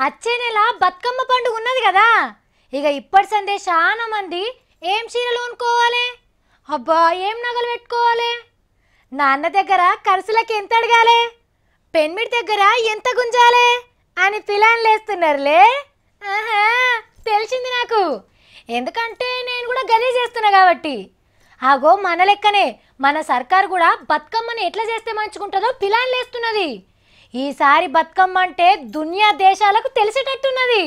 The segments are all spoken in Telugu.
వచ్చే నెల బతుకమ్మ పండుగ ఉన్నది కదా. ఇక ఇప్పటి సందే చాలా మంది ఏం చీరలు కొనుక్కోవాలి, అబ్బా ఏం నగలు పెట్టుకోవాలి, నాన్న దగ్గర ఖర్చులకి ఎంత అడగాలి, పెన్మిటి దగ్గర ఎంత గుంజాలి అని ప్లాన్లు వేస్తున్నారులే. ఆహా, తెలిసింది నాకు. ఎందుకంటే నేను కూడా గదే చేస్తున్నా కాబట్టి. ఆగో మన లెక్కనే మన సర్కారు కూడా బతుకమ్మని ఎట్లా చేస్తే మంచుకుంటుందో ప్లాన్లు వేస్తున్నది. ఈసారి బతుకమ్మ అంటే దునియా దేశాలకు తెలిసేటట్టున్నది.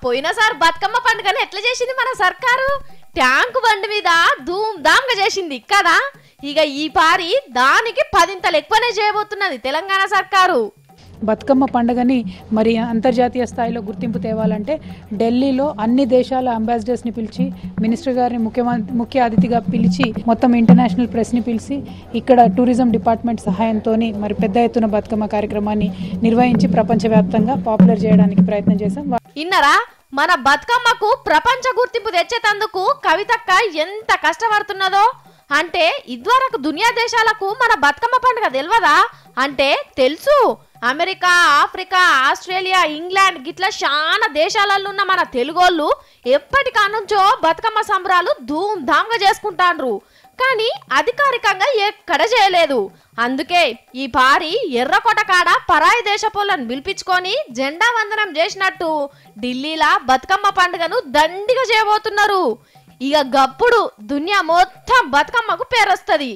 పోయినసారి బతుకమ్మ పండుగను ఎట్లా చేసింది మన సర్కారు? ట్యాంకు బండి మీద ధూమ్ ధామ్గా చేసింది కదా. ఇక ఈ పారి దానికి 10 ఎక్కువనే చేయబోతున్నది తెలంగాణ సర్కారు. బతుకమ్మ పండుగని మరి అంతర్జాతీయ స్థాయిలో గుర్తింపు తేవాలంటే ఢిల్లీలో అన్ని దేశాల అంబాసిడర్స్ని పిలిచి, మినిస్టర్ గారిని ముఖ్య అతిథిగా పిలిచి, మొత్తం ఇంటర్నేషనల్ ప్రెస్ని పిలిచి, ఇక్కడ టూరిజం డిపార్ట్మెంట్ సహాయంతో మరి పెద్ద ఎత్తున బతుకమ్మ కార్యక్రమాన్ని నిర్వహించి ప్రపంచవ్యాప్తంగా పాపులర్ చేయడానికి ప్రయత్నం చేశాం. ఇన్నరా, మన బతుకమ్మకు ప్రపంచ గుర్తింపు తెచ్చేటందుకు కవితక్క ఎంత కష్టపడుతున్నదో. అంటే ఇదివరకు దునియా దేశాలకు మన బతుకమ్మ పండుగ తెలియదా అంటే తెలుసు. అమెరికా, ఆఫ్రికా, ఆస్ట్రేలియా, ఇంగ్లాండ్ గిట్లా చాలా దేశాలలో ఉన్న మన తెలుగోళ్ళు ఎప్పటికా నుంచో బతుకమ్మ సంబరాలు ధూమ్ ధామ్గా చేసుకుంటాండ్రు. కానీ అధికారికంగా ఎక్కడ చేయలేదు. అందుకే ఈ పారి ఎర్రకోట కాడ పరాయి దేశపోళ్ళను పిలిపించుకొని జెండా వందనం చేసినట్టు ఢిల్లీలా బతుకమ్మ పండుగను దండిగా చేయబోతున్నారు. ఇక గప్పుడు దునియా మొత్తం బతుకమ్మకు పేరొస్తుంది.